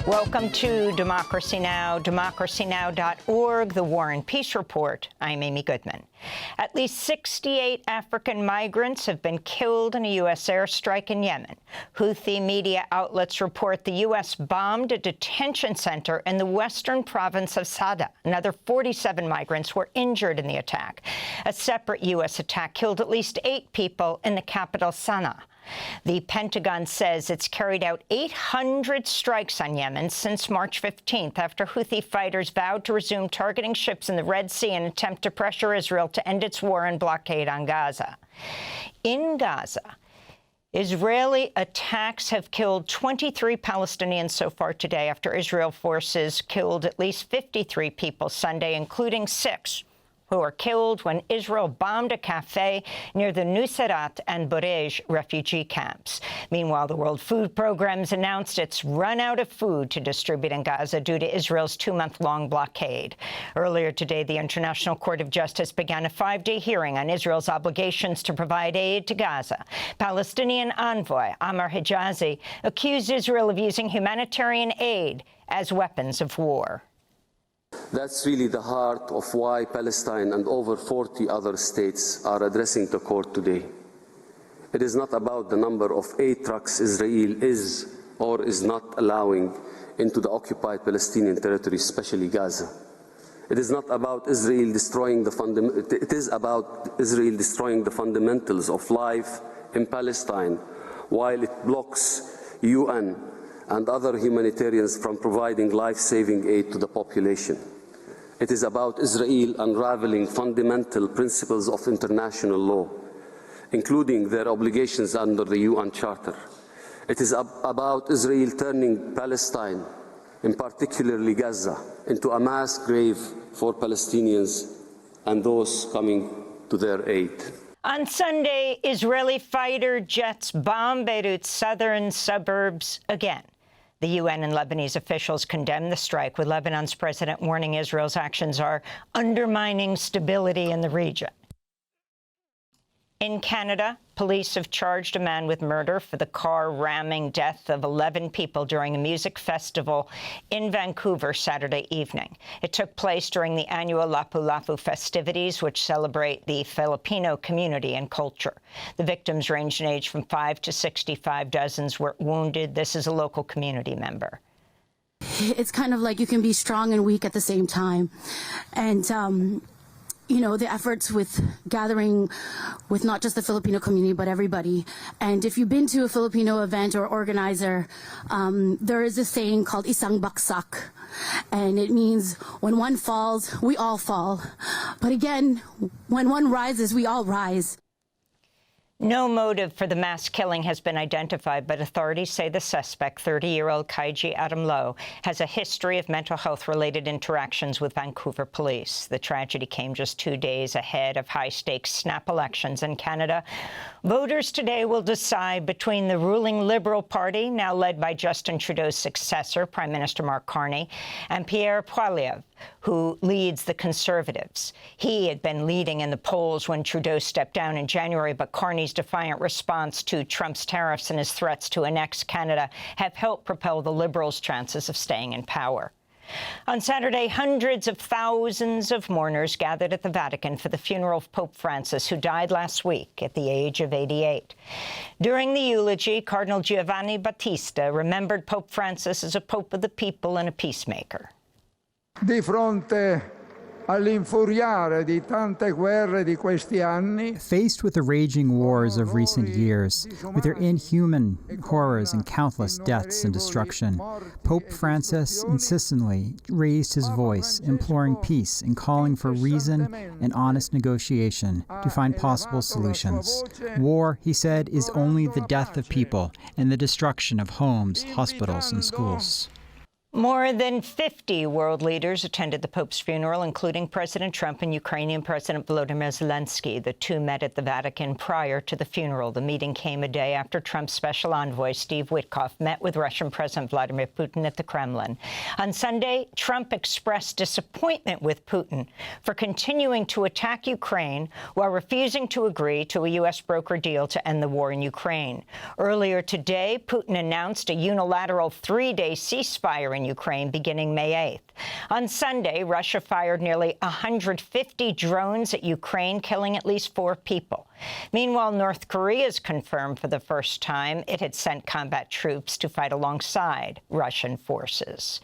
Welcome to Democracy Now!, democracynow.org, the War and Peace Report. I'm Amy Goodman. At least 68 African migrants have been killed in a U.S. airstrike in Yemen. Houthi media outlets report the U.S. bombed a detention center in the western province of Sada. Another 47 migrants were injured in the attack. A separate U.S. attack killed at least 8 people in the capital, Sana'a. The Pentagon says it's carried out 800 strikes on Yemen since March 15th, after Houthi fighters vowed to resume targeting ships in the Red Sea in an attempt to pressure Israel to end its war and blockade on Gaza. In Gaza, Israeli attacks have killed 23 Palestinians so far today, after Israel forces killed at least 53 people Sunday, including 6 who were killed when Israel bombed a cafe near the Nuseirat and Burej refugee camps. Meanwhile, the World Food Program's announced it's run out of food to distribute in Gaza due to Israel's 2-month-long blockade. Earlier today, the International Court of Justice began a 5-day hearing on Israel's obligations to provide aid to Gaza. Palestinian envoy Ammar Hijazi accused Israel of using humanitarian aid as weapons of war. That's really the heart of why Palestine and over 40 other states are addressing the court today. It is not about the number of aid trucks Israel is or is not allowing into the occupied Palestinian territory, especially Gaza. It is not about Israel destroying the it is about Israel destroying the fundamentals of life in Palestine, while it blocks UN and other humanitarians from providing life-saving aid to the population. It is about Israel unraveling fundamental principles of international law, including their obligations under the UN Charter. It is about Israel turning Palestine, in particularly Gaza, into a mass grave for Palestinians and those coming to their aid. On Sunday, Israeli fighter jets bombed Beirut's southern suburbs again. The UN and Lebanese officials condemned the strike, with Lebanon's president warning Israel's actions are undermining stability in the region. In Canada, police have charged a man with murder for the car-ramming death of 11 people during a music festival in Vancouver Saturday evening. It took place during the annual Lapu-Lapu festivities, which celebrate the Filipino community and culture. The victims ranged in age from 5 to 65. Dozens were wounded. This is a local community member. It's kind of like you can be strong and weak at the same time. And, you know, the efforts with gathering with not just the Filipino community, but everybody. And if you've been to a Filipino event or organizer, there is a saying called isang baksak. And it means when one falls, we all fall. But again, when one rises, we all rise. No motive for the mass killing has been identified, but authorities say the suspect, 30-year-old Kaiji Adamlo, has a history of mental health-related interactions with Vancouver police. The tragedy came just 2 days ahead of high-stakes snap elections in Canada. Voters today will decide between the ruling Liberal Party, now led by Justin Trudeau's successor, Prime Minister Mark Carney, and Pierre Poilievre, who leads the Conservatives. He had been leading in the polls when Trudeau stepped down in January, but Carney's defiant response to Trump's tariffs and his threats to annex Canada have helped propel the Liberals' chances of staying in power. On Saturday, hundreds of thousands of mourners gathered at the Vatican for the funeral of Pope Francis, who died last week at the age of 88. During the eulogy, Cardinal Giovanni Battista remembered Pope Francis as a pope of the people and a peacemaker. Di fronte all'infuriare di tante guerre di questi anni, faced with the raging wars of recent years, with their inhuman horrors and countless deaths and destruction, Pope Francis insistently raised his voice, imploring peace and calling for reason and honest negotiation to find possible solutions. War, he said, is only the death of people and the destruction of homes, hospitals, and schools. More than 50 world leaders attended the Pope's funeral, including President Trump and Ukrainian President Volodymyr Zelensky. The two met at the Vatican prior to the funeral. The meeting came a day after Trump's special envoy, Steve Witkoff, met with Russian President Vladimir Putin at the Kremlin. On Sunday, Trump expressed disappointment with Putin for continuing to attack Ukraine while refusing to agree to a U.S. brokered deal to end the war in Ukraine. Earlier today, Putin announced a unilateral three-day ceasefire in Ukraine beginning May 8th. On Sunday, Russia fired nearly 150 drones at Ukraine, killing at least 4 people. Meanwhile, North Korea has confirmed for the first time it had sent combat troops to fight alongside Russian forces.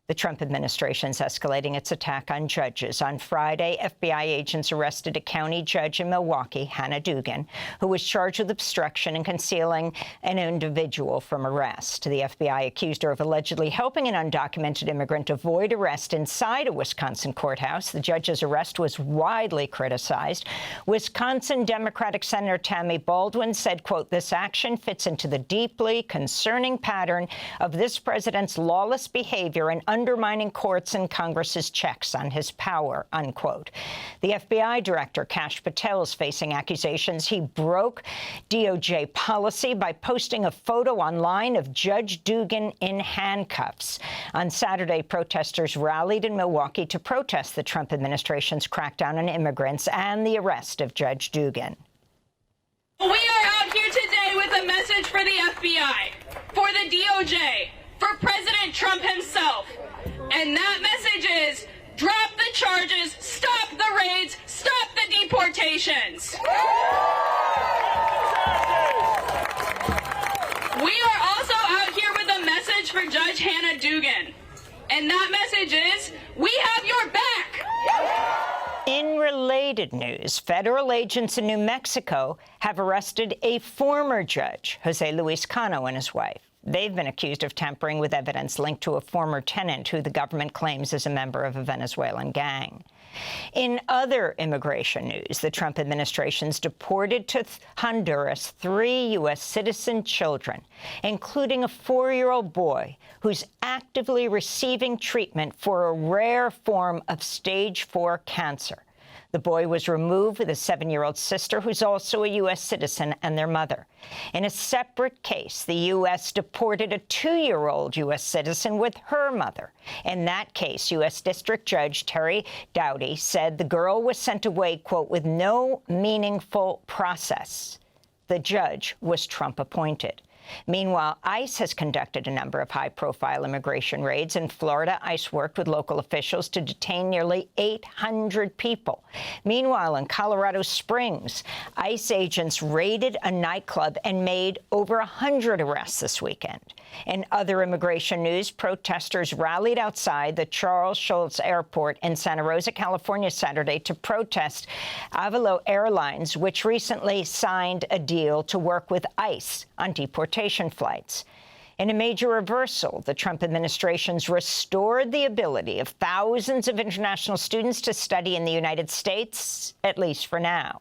The Trump administration is escalating its attack on judges. On Friday, FBI agents arrested a county judge in Milwaukee, Hannah Dugan, who was charged with obstruction and concealing an individual from arrest. The FBI accused her of allegedly helping an undocumented immigrant avoid arrest inside a Wisconsin courthouse. The judge's arrest was widely criticized. Wisconsin Democratic Senator Tammy Baldwin said, quote, "This action fits into the deeply concerning pattern of this president's lawless behavior and undermining courts and Congress's checks on his power," unquote. The FBI director, Kash Patel, is facing accusations he broke DOJ policy by posting a photo online of Judge Dugan in handcuffs. On Saturday, protesters rallied in Milwaukee to protest the Trump administration's crackdown on immigrants and the arrest of Judge Dugan. We are out here today with a message for the FBI, for the DOJ, for President Trump himself. And that message is, drop the charges, stop the raids, stop the deportations. We are also out here with a message for Judge Hannah Dugan. And that message is, we have your back. In related news, federal agents in New Mexico have arrested a former judge, Jose Luis Cano, and his wife. They've been accused of tampering with evidence linked to a former tenant who the government claims is a member of a Venezuelan gang. In other immigration news, the Trump administration's deported to Honduras 3 U.S. citizen children, including a 4-year-old boy who's actively receiving treatment for a rare form of stage 4 cancer. The boy was removed with a 7-year-old sister who's also a U.S. citizen and their mother. In a separate case, the U.S. deported a 2-year-old U.S. citizen with her mother. In that case, U.S. District Judge Terry Doughty said the girl was sent away, quote, with no meaningful process. The judge was Trump-appointed. Meanwhile, ICE has conducted a number of high-profile immigration raids. In Florida, ICE worked with local officials to detain nearly 800 people. Meanwhile, in Colorado Springs, ICE agents raided a nightclub and made over 100 arrests this weekend. In other immigration news, protesters rallied outside the Charles Schulz Airport in Santa Rosa, California, Saturday to protest Avalo Airlines, which recently signed a deal to work with ICE on deportation flights. In a major reversal, the Trump administration's restored the ability of thousands of international students to study in the United States, at least for now.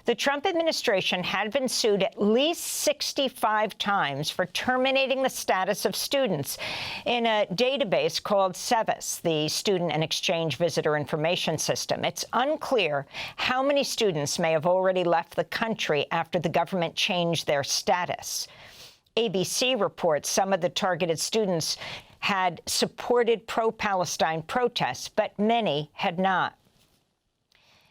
The Trump administration had been sued at least 65 times for terminating the status of students in a database called SEVIS, the Student and Exchange Visitor Information System. It's unclear how many students may have already left the country after the government changed their status. ABC reports some of the targeted students had supported pro-Palestine protests, but many had not.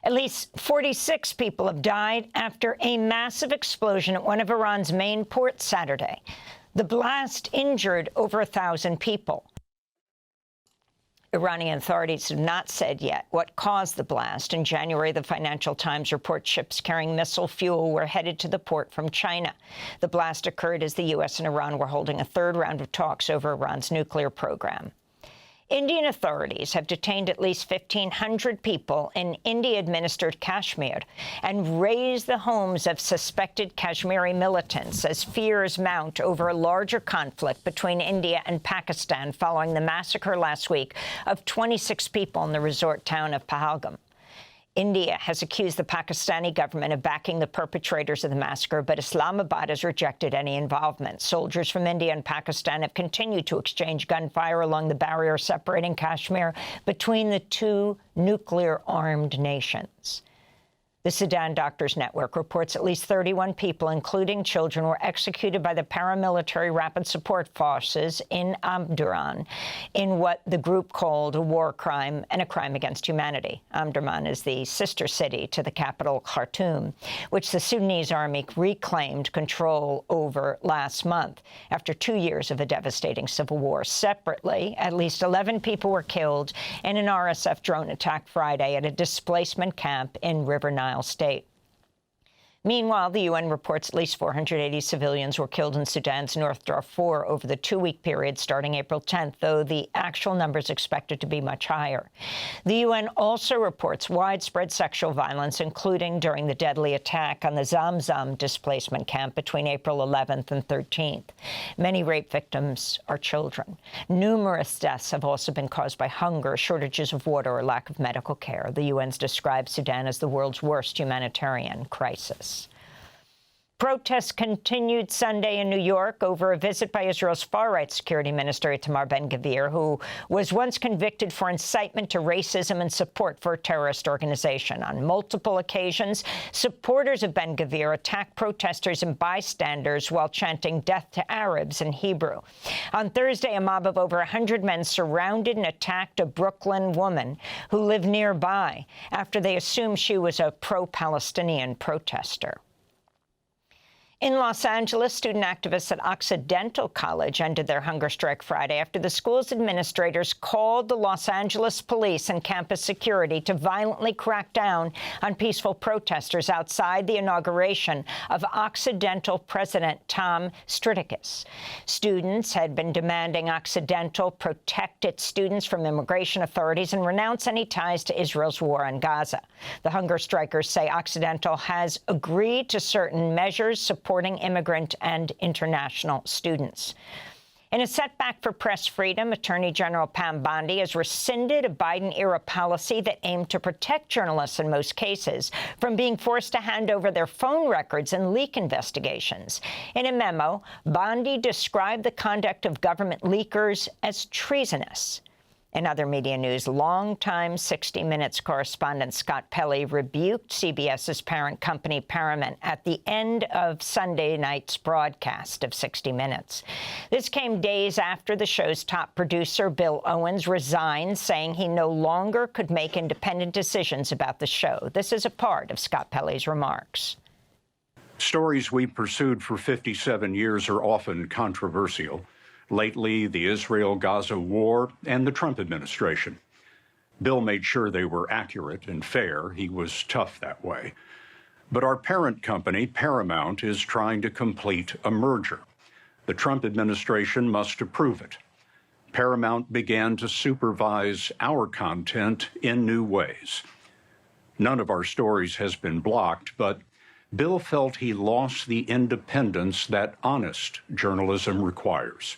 At least 46 people have died after a massive explosion at one of Iran's main ports Saturday. The blast injured over 1,000 people. Iranian authorities have not said yet what caused the blast. In January, the Financial Times reports ships carrying missile fuel were headed to the port from China. The blast occurred as the U.S. and Iran were holding a third round of talks over Iran's nuclear program. Indian authorities have detained at least 1,500 people in India-administered Kashmir and razed the homes of suspected Kashmiri militants as fears mount over a larger conflict between India and Pakistan following the massacre last week of 26 people in the resort town of Pahalgam. India has accused the Pakistani government of backing the perpetrators of the massacre, but Islamabad has rejected any involvement. Soldiers from India and Pakistan have continued to exchange gunfire along the barrier separating Kashmir between the two nuclear-armed nations. The Sudan Doctors Network reports at least 31 people, including children, were executed by the paramilitary Rapid Support Forces in Omdurman in what the group called a war crime and a crime against humanity. Omdurman is the sister city to the capital, Khartoum, which the Sudanese army reclaimed control over last month after 2 years of a devastating civil war. Separately, at least 11 people were killed in an RSF drone attack Friday at a displacement camp in River Nile State. Meanwhile, the UN reports at least 480 civilians were killed in Sudan's North Darfur over the 2-week period starting April 10th, though the actual number is expected to be much higher. The UN also reports widespread sexual violence, including during the deadly attack on the Zamzam displacement camp between April 11th and 13th. Many rape victims are children. Numerous deaths have also been caused by hunger, shortages of water, or lack of medical care. The UN's described Sudan as the world's worst humanitarian crisis. Protests continued Sunday in New York over a visit by Israel's far-right security minister, Itamar Ben-Gvir, who was once convicted for incitement to racism and support for a terrorist organization. On multiple occasions, supporters of Ben-Gvir attacked protesters and bystanders while chanting "Death to Arabs" in Hebrew. On Thursday, a mob of over 100 men surrounded and attacked a Brooklyn woman who lived nearby after they assumed she was a pro-Palestinian protester. In Los Angeles, student activists at Occidental College ended their hunger strike Friday after the school's administrators called the Los Angeles police and campus security to violently crack down on peaceful protesters outside the inauguration of Occidental President Tom Stritikis. Students had been demanding Occidental protect its students from immigration authorities and renounce any ties to Israel's war on Gaza. The hunger strikers say Occidental has agreed to certain measures supporting immigrant and international students. In a setback for press freedom, Attorney General Pam Bondi has rescinded a Biden-era policy that aimed to protect journalists in most cases from being forced to hand over their phone records in leak investigations. In a memo, Bondi described the conduct of government leakers as treasonous. In other media news, longtime 60 Minutes correspondent Scott Pelley rebuked CBS's parent company Paramount at the end of Sunday night's broadcast of 60 Minutes. This came days after the show's top producer, Bill Owens, resigned, saying he no longer could make independent decisions about the show. This is a part of Scott Pelley's remarks. Stories we pursued for 57 years are often controversial. Lately, the Israel-Gaza war and the Trump administration. Bill made sure they were accurate and fair. He was tough that way. But our parent company, Paramount, is trying to complete a merger. The Trump administration must approve it. Paramount began to supervise our content in new ways. None of our stories has been blocked, but Bill felt he lost the independence that honest journalism requires.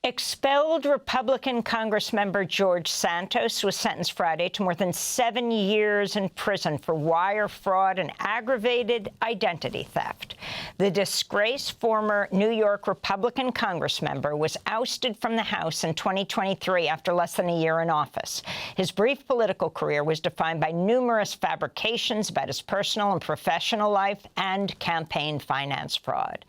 Expelled Republican Congressmember George Santos was sentenced Friday to more than 7 years in prison for wire fraud and aggravated identity theft. The disgraced former New York Republican Congressmember was ousted from the House in 2023 after less than a year in office. His brief political career was defined by numerous fabrications about his personal and professional life and campaign finance fraud.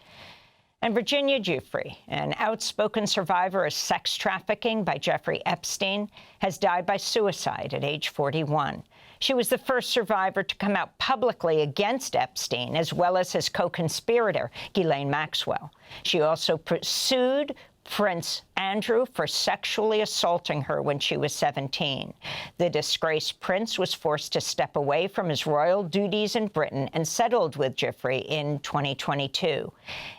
And Virginia Giuffre, an outspoken survivor of sex trafficking by Jeffrey Epstein, has died by suicide at age 41. She was the first survivor to come out publicly against Epstein, as well as his co-conspirator, Ghislaine Maxwell. She also sued Prince Andrew for sexually assaulting her when she was 17. The disgraced prince was forced to step away from his royal duties in Britain and settled with Giuffre in 2022.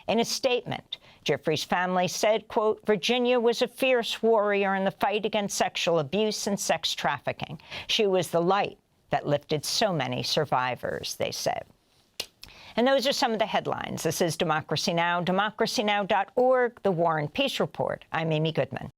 In a statement, Giuffre's family said, quote, "Virginia was a fierce warrior in the fight against sexual abuse and sex trafficking. She was the light that lifted so many survivors," they said. And those are some of the headlines. This is Democracy Now!, democracynow.org, The War and Peace Report. I'm Amy Goodman.